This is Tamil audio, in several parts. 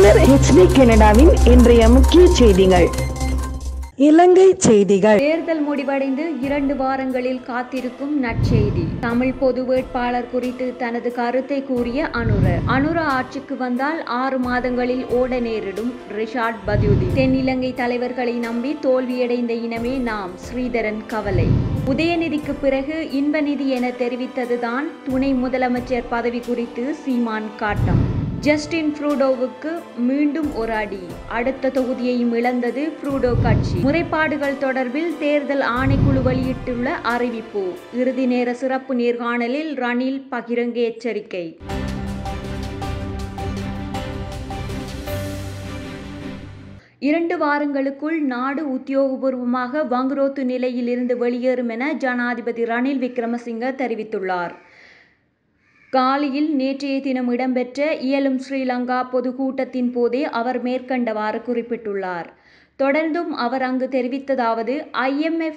மலர் HD கனடாவின் இன்றைய முக்கிய செய்திகள். இலங்கை செய்திகள். தேர்தல் முடிவடைந்து 2 வாரங்களில் காத்திருக்கும் நற்செய்தி. தமிழ் பொது வேட்பாளர் குறித்து தனது கருத்தை கூறிய அனுர ஆட்சிக்கு வந்தால் 6 மாதங்களில் ஓட நேரிடும் ரிஷாட் பதியுதீன். தென்னிலங்கை தலைவர்களை நம்பி தோல்வியடைந்த இனமே நாம். ஸ்ரீதரன் கவலை. உதயநிதிக்கு பிறகு இன்பநிதி என தெரிவித்ததுதான் துணை முதலமைச்சர் பதவி குறித்து சீமான் காட்டம். ஜஸ்டின் ட்ரூடோவுக்கு மீண்டும் ஒரு அடி. அடுத்த தொகுதியையும் இழந்தது ட்ரூடோ கட்சி. முறைப்பாடுகள் தொடர்பில் தேர்தல் ஆணைக்குழு வெளியிட்டுள்ள அறிவிப்பு. இறுதி நேர சிறப்பு நேர்காணலில் ரணில் பகிரங்க எச்சரிக்கை. இரண்டு வாரங்களுக்குள் நாடு உத்தியோகபூர்வமாக வங்குரோத்து நிலையில் இருந்து வெளியேறும் என ஜனாதிபதி ரணில் விக்ரமசிங்க தெரிவித்துள்ளார். காலியில் நேற்றைய தினம் இடம்பெற்ற இயலும் ஸ்ரீலங்கா பொதுக்கூட்டத்தின் போதே அவர் மேற்கண்டவாறு குறிப்பிட்டுள்ளார். தொடர்ந்தும் அவர் அங்கு தெரிவித்ததாவது, IMF,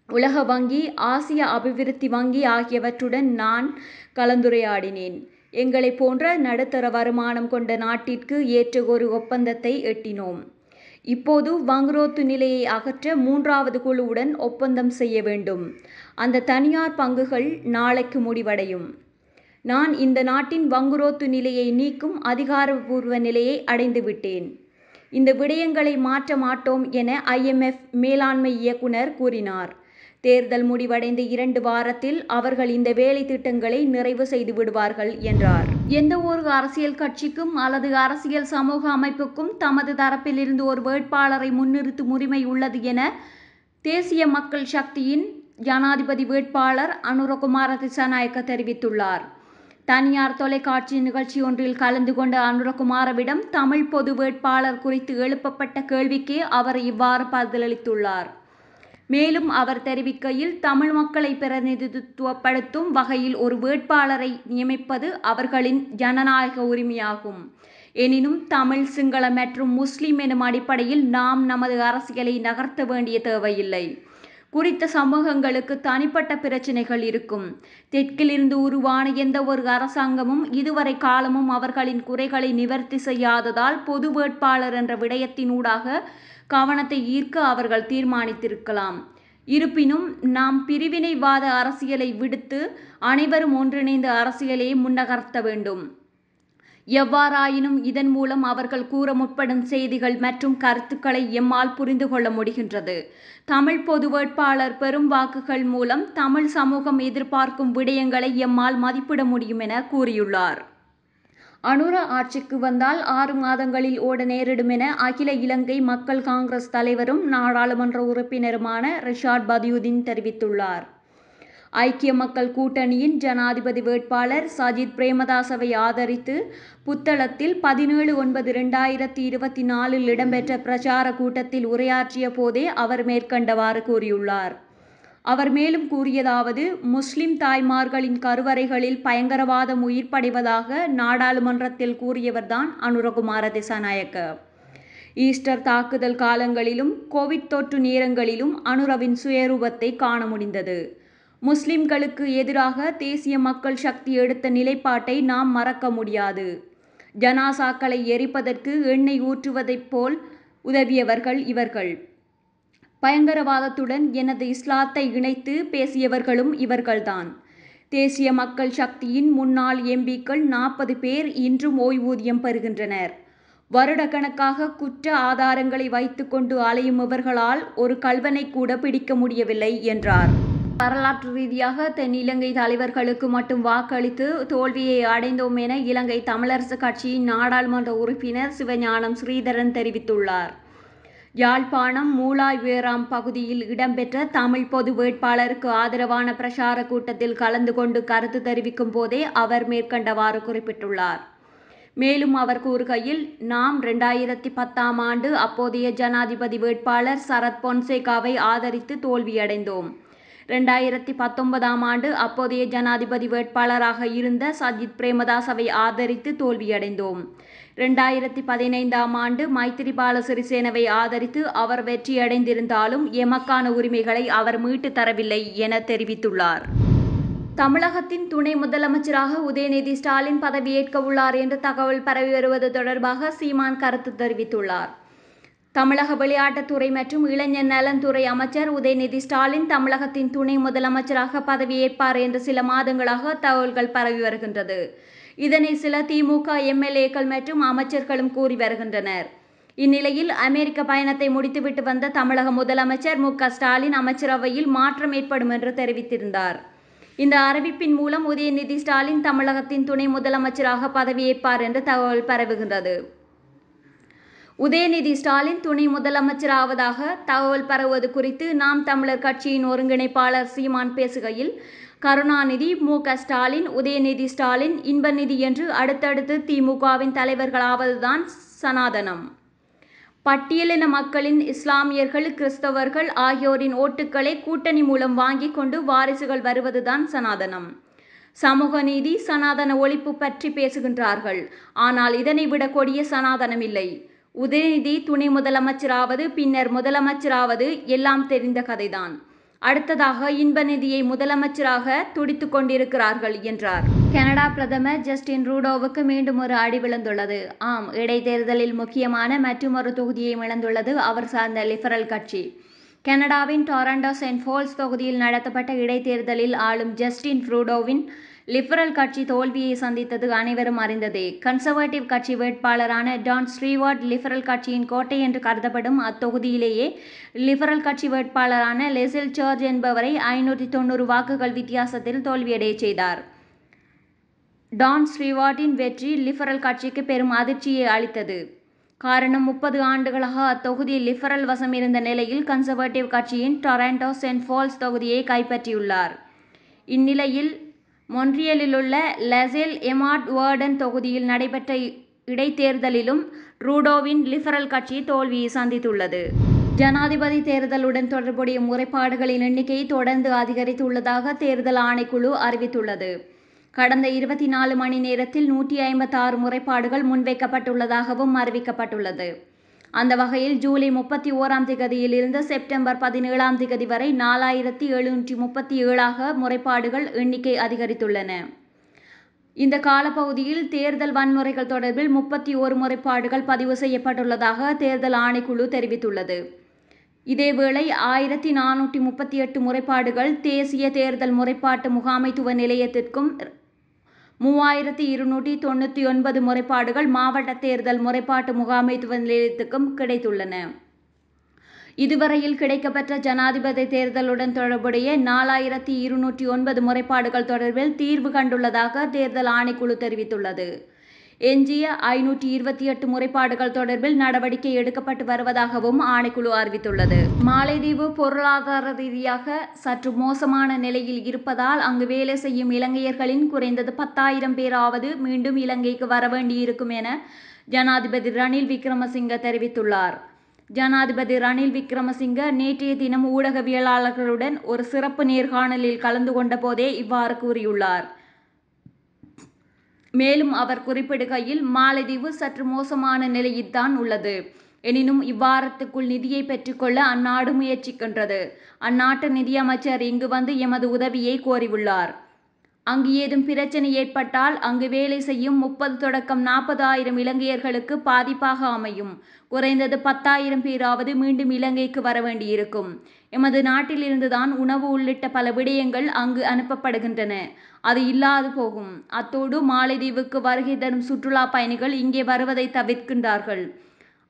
உலக வங்கி, ஆசிய அபிவிருத்தி வங்கி ஆகியவற்றுடன் நான் கலந்துரையாடினேன். எங்களை போன்ற நடுத்தர வருமானம் கொண்ட நாட்டிற்கு ஏற்ற ஒரு ஒப்பந்தத்தை எட்டினோம். இப்போது வங்குரோத்து நிலையை அகற்ற 3வது குழுவுடன் ஒப்பந்தம் செய்ய வேண்டும். அந்த தனியார் பங்குகள் நாளைக்கு முடிவடையும். நான் இந்த நாட்டின் வங்குரோத்து நிலையை நீக்கும் அதிகாரப்பூர்வ நிலையை அடைந்துவிட்டேன். இந்த விடயங்களை மாற்ற மாட்டோம் என IMF மேலாண்மை இயக்குனர் கூறினார். தேர்தல் முடிவடைந்த 2 வாரத்தில் அவர்கள் இந்த வேலை திட்டங்களை நிறைவு செய்து விடுவார்கள் என்றார். எந்த ஒரு அரசியல் கட்சிக்கும் அல்லது அரசியல் சமூக அமைப்புக்கும் தமது தரப்பிலிருந்து ஒரு வேட்பாளரை முன்னிறுத்தும் உரிமை உள்ளது என தேசிய மக்கள் சக்தியின் ஜனாதிபதி வேட்பாளர் அனுரகுமார திசாநாயக்க தெரிவித்துள்ளார். தனியார் தொலைக்காட்சி நிகழ்ச்சி ஒன்றில் கலந்து கொண்ட அனுரகுமாரவிடம் தமிழ் பொது வேட்பாளர் குறித்து எழுப்பப்பட்ட கேள்விக்கே அவர் இவ்வாறு பதிலளித்துள்ளார். மேலும் அவர் தெரிவிக்கையில், தமிழ் மக்களை பிரதிநிதித்துவப்படுத்தும் வகையில் ஒரு வேட்பாளரை நியமிப்பது அவர்களின் ஜனநாயக உரிமையாகும். எனினும் தமிழ், சிங்கள மற்றும் முஸ்லிம் எனும் அடிப்படையில் நாம் நமது அரசியலை நகர்த்த வேண்டிய தேவையில்லை. குறித்த சமூகங்களுக்கு தனிப்பட்ட பிரச்சினைகள் இருக்கும். தெற்கிலிருந்து உருவான எந்த ஒரு அரசாங்கமும் இதுவரை காலமும் அவர்களின் குறைகளை நிவர்த்தி செய்யாததால் பொது வேட்பாளர் என்ற விடயத்தினூடாக கவனத்தை ஈர்க்க அவர்கள் தீர்மானித்திருக்கலாம். இருப்பினும் நாம் பிரிவினைவாத அரசியலை விடுத்து அனைவரும் ஒன்றிணைந்த அரசியலை முன்னகர்த்த வேண்டும். எவ்வாறாயினும் இதன் மூலம் அவர்கள் கூற முற்படும் செய்திகள் மற்றும் கருத்துக்களை எம்மால் புரிந்து கொள்ள முடிகின்றது. தமிழ் பொது வேட்பாளர் பெரும் வாக்குகள் மூலம் தமிழ் சமூகம் எதிர்பார்க்கும் விடயங்களை எம்மால் மதிப்பிட முடியும் என கூறியுள்ளார். அனுர ஆட்சிக்கு வந்தால் 6 மாதங்களில் ஓட நேரிடும் என அகில இலங்கை மக்கள் காங்கிரஸ் தலைவரும் நாடாளுமன்ற உறுப்பினருமான ரிஷாட் பதியுதீன் தெரிவித்துள்ளார். ஐக்கிய மக்கள் கூட்டணியின் ஜனாதிபதி வேட்பாளர் சஜித் பிரேமதாசவை ஆதரித்து புத்தளத்தில் 17/9/2024 இடம்பெற்ற பிரச்சார கூட்டத்தில் உரையாற்றிய போதே அவர் மேற்கண்டவாறு கூறியுள்ளார். அவர் மேலும் கூறியதாவது, முஸ்லிம் தாய்மார்களின் கருவறைகளில் பயங்கரவாதம் உயிர்ப்படைவதாக நாடாளுமன்றத்தில் கூறியவர்தான் அனுரகுமார திசாநாயக்க. ஈஸ்டர் தாக்குதல் காலங்களிலும் கோவிட் தொற்று நேரங்களிலும் அனுரவின் சுயரூபத்தை காண முடிந்தது. முஸ்லிம்களுக்கு எதிராக தேசிய மக்கள் சக்தி எடுத்த நிலைப்பாட்டை நாம் மறக்க முடியாது. ஜனாசாக்களை எரிப்பதற்கு எண்ணெய் ஊற்றுவதைப் போல் உதவியவர்கள் இவர்கள். பயங்கரவாதத்துடன் எனது இஸ்லாத்தை இணைத்து பேசியவர்களும் இவர்கள்தான். தேசிய மக்கள் சக்தியின் முன்னாள் MPக்கள் 40 பேர் இன்றும் ஓய்வூதியம் பெறுகின்றனர். வருடக்கணக்காக குற்ற ஆதாரங்களை வைத்துக்கொண்டு அலையும் இவர்களால் ஒரு கள்வனை கூட பிடிக்க முடியவில்லை என்றார். வரலாற்று ரீதியாக தென்னிலங்கை தலைவர்களுக்கு மட்டும் வாக்களித்து தோல்வியை அடைந்தோம் என இலங்கை தமிழரசு கட்சியின் நாடாளுமன்ற உறுப்பினர் சிவஞானம் ஸ்ரீதரன் தெரிவித்துள்ளார். யாழ்ப்பாணம் மூளாய் வேராம் பகுதியில் இடம்பெற்ற தமிழ் பொது வேட்பாளருக்கு ஆதரவான பிரசார கூட்டத்தில் கலந்து கொண்டு கருத்து தெரிவிக்கும் போதே அவர் மேற்கண்டவாறு குறிப்பிட்டுள்ளார். மேலும் அவர் கூறுகையில், நாம் 2010ஆம் ஆண்டு அப்போதைய ஜனாதிபதி வேட்பாளர் சரத் பொன்சேகாவை ஆதரித்து தோல்வியடைந்தோம். 2019ஆம் ஆண்டு அப்போதைய ஜனாதிபதி வேட்பாளராக இருந்த சஜித் பிரேமதாசவை ஆதரித்து தோல்வியடைந்தோம். 2015ஆம் ஆண்டு மைத்திரிபால சிறிசேனவை ஆதரித்து அவர் வெற்றியடைந்திருந்தாலும் எமக்கான உரிமைகளை அவர் மீட்டு தரவில்லை என தெரிவித்துள்ளார். தமிழகத்தின் துணை முதலமைச்சராக உதயநிதி ஸ்டாலின் பதவியேற்க உள்ளார் என்ற தகவல் பரவி வருவது தொடர்பாக சீமான் கருத்து தெரிவித்துள்ளார். தமிழக விளையாட்டுத்துறை மற்றும் இளைஞர் நலன்துறை அமைச்சர் உதயநிதி ஸ்டாலின் தமிழகத்தின் துணை முதலமைச்சராக பதவியேற்பார் என்று சில மாதங்களாக தகவல்கள் பரவி வருகின்றது. இதனை சில திமுக எம்எல்ஏக்கள் மற்றும் அமைச்சர்களும் கூறி வருகின்றனர். இந்நிலையில் அமெரிக்க பயணத்தை முடித்துவிட்டு வந்த தமிழக முதலமைச்சர் மு.க. ஸ்டாலின் அமைச்சரவையில் மாற்றம் ஏற்படும் என்று தெரிவித்திருந்தார். இந்த அறிவிப்பின் மூலம் உதயநிதி ஸ்டாலின் தமிழகத்தின் துணை முதலமைச்சராக பதவியேற்பார் என்று தகவல் பரவுகின்றது. உதயநிதி ஸ்டாலின் துணை முதலமைச்சராவதாக தகவல் பரவுவது குறித்து நாம் தமிழர் கட்சியின் ஒருங்கிணைப்பாளர் சீமான் பேசுகையில், கருணாநிதி, மு.க. ஸ்டாலின், உதயநிதி ஸ்டாலின், இன்பநிதி என்று அடுத்தடுத்து திமுகவின் தலைவர்களாவதுதான் சனாதனம். பட்டியலின மக்களின் இஸ்லாமியர்கள், கிறிஸ்தவர்கள் ஆகியோரின் ஓட்டுக்களை கூட்டணி மூலம் வாங்கிக் கொண்டு வாரிசுகள் வருவதுதான் சனாதனம். சமூக நீதி, சனாதன ஒழிப்பு பற்றி பேசுகின்றார்கள். ஆனால் இதனை விட கொடிய சனாதனம் இல்லை. உதயநிதி துணை முதலமைச்சராவது, பின்னர் முதலமைச்சராவது எல்லாம் தெரிந்த கதைதான். அடுத்ததாக இன்பநிதியை முதலமைச்சராக துடித்துக் கொண்டிருக்கிறார்கள் என்றார். கனடா பிரதமர் ஜஸ்டின் ட்ரூடோவுக்கு மீண்டும் ஒரு அடி விழுந்துள்ளது. ஆம், இடைத்தேர்தலில் முக்கியமான மற்றொரு தொகுதியை இழந்துள்ளது அவர் சார்ந்த லிபரல் கட்சி. கனடாவின் டொரண்டோ செயின்ட் பால்ஸ் தொகுதியில் நடத்தப்பட்ட இடைத்தேர்தலில் ஆளும் ஜஸ்டின் ட்ரூடோவின் லிபரல் கட்சி தோல்வியை சந்தித்தது அனைவரும் அறிந்ததே. கன்சர்வேட்டிவ் கட்சி வேட்பாளரான டான் ஸ்டீவர்ட் லிபரல் கட்சியின் கோட்டை என்று கருதப்படும் அத்தொகுதியிலேயே லிபரல் கட்சி வேட்பாளரான லெசில் சர்ச் என்பவரை 590 வாக்குகள் வித்தியாசத்தில் தோல்வியடைய செய்தார். டான் ஸ்டீவர்ட்டின் வெற்றி லிபரல் கட்சிக்கு பெரும் அதிர்ச்சியை அளித்தது. காரணம், 30 ஆண்டுகளாக அத்தொகுதி லிபரல் வசம் இருந்த நிலையில் கன்சர்வேட்டிவ் கட்சியின் டொரண்டோ செயின்ட் பால்ஸ் தொகுதியை கைப்பற்றியுள்ளார். இந்நிலையில் மொன்றியலில் உள்ள லெசெல் எமார்ட் வேர்டன் தொகுதியில் நடைபெற்ற இடைத்தேர்தலிலும் ட்ரூடோவின் லிபரல் கட்சி தோல்வியை சந்தித்துள்ளது. ஜனாதிபதி தேர்தலுடன் தொடர்புடைய முறைப்பாடுகளின் எண்ணிக்கை தொடர்ந்து அதிகரித்துள்ளதாக தேர்தல் ஆணைக்குழு அறிவித்துள்ளது. கடந்த 24 மணி நேரத்தில் 156 முறைப்பாடுகள் முன்வைக்கப்பட்டுள்ளதாகவும் அறிவிக்கப்பட்டுள்ளது. அந்த வகையில் ஜூலை 31ஆம் தேதியிலிருந்து செப்டம்பர் 17ஆம் தேதி வரை 4737ஆக முறைப்பாடுகள் எண்ணிக்கை அதிகரித்துள்ளன. இந்த காலப்பகுதியில் தேர்தல் வன்முறைகள் தொடர்பில் 31 முறைப்பாடுகள் பதிவு செய்யப்பட்டுள்ளதாக தேர்தல் ஆணைக்குழு தெரிவித்துள்ளது. இதேவேளை 1438 முறைப்பாடுகள் தேசிய தேர்தல் முறைப்பாட்டு முகாமைத்துவ நிலையத்திற்கும் 3299 முறைப்பாடுகள் மாவட்ட தேர்தல் முறைப்பாட்டு முகாமைத்துவ நிலையத்துக்கும் கிடைத்துள்ளன. இதுவரையில் கிடைக்கப்பெற்ற ஜனாதிபதி தேர்தலுடன் தொடர்புடைய 4209 முறைப்பாடுகள் தொடர்பில் தீர்வு கண்டுள்ளதாக தேர்தல் ஆணைக்குழு தெரிவித்துள்ளது. எஞ்சிய 528 முறைப்பாடுகள் தொடர்பில் நடவடிக்கை எடுக்கப்பட்டு வருவதாகவும் ஆணைக்குழு அறிவித்துள்ளது. மாலைதீவு பொருளாதார ரீதியாக சற்று மோசமான நிலையில் இருப்பதால் அங்கு வேலை செய்யும் இலங்கையர்களின் குறைந்தது 10,000 பேராவது மீண்டும் இலங்கைக்கு வரவேண்டியிருக்கும் என ஜனாதிபதி ரணில் விக்ரமசிங்க தெரிவித்துள்ளார். ஜனாதிபதி ரணில் விக்ரமசிங்க நேற்றைய தினம் ஊடகவியலாளர்களுடன் ஒரு சிறப்பு நேர்காணலில் கலந்து கொண்ட போதே இவ்வாறு கூறியுள்ளார். மேலும் அவர் குறிப்பிடுகையில், மாலைதீவு சற்று மோசமான நிலையில்தான் உள்ளது. எனினும் இவ்வாரத்துக்குள் நிதியை பெற்றுக்கொள்ள அந்நாடு முயற்சிக்கின்றது. அந்நாட்டு நிதியமைச்சர் இங்கு வந்து எமது உதவியை கோரியுள்ளார். அங்கு ஏதும் பிரச்சனை ஏற்பட்டால் அங்கு வேலை செய்யும் 30 தொடக்கம் 40,000 இலங்கையர்களுக்கு பாதிப்பாக அமையும். குறைந்தது 10,000 பேராவது மீண்டும் இலங்கைக்கு வரவேண்டியிருக்கும். எமது நாட்டிலிருந்துதான் உணவு உள்ளிட்ட பல விடயங்கள் அங்கு அனுப்பப்படுகின்றன. அது இல்லாது போகும். அத்தோடு மாலைதீவுக்கு வருகை தரும் சுற்றுலா பயணிகள் இங்கே வருவதை தவிர்க்கின்றார்கள்.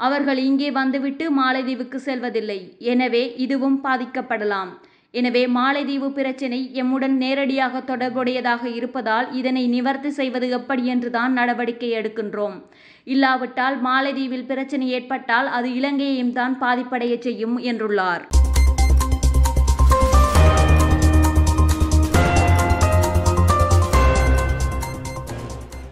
அவர்கள் இங்கே வந்துவிட்டு மாலைதீவுக்கு செல்வதில்லை. எனவே இதுவும் பாதிக்கப்படலாம். எனவே மாலைதீவு பிரச்சினை எம்முடன் நேரடியாக தொடர்புடையதாக இருப்பதால் இதனை நிவர்த்தி செய்வது எப்படி என்றுதான் நடவடிக்கை எடுக்கின்றோம். இல்லாவிட்டால் மாலைதீவில் பிரச்சினை ஏற்பட்டால் அது இலங்கையையும் தான் பாதிப்படைய செய்யும் என்றுள்ளார்.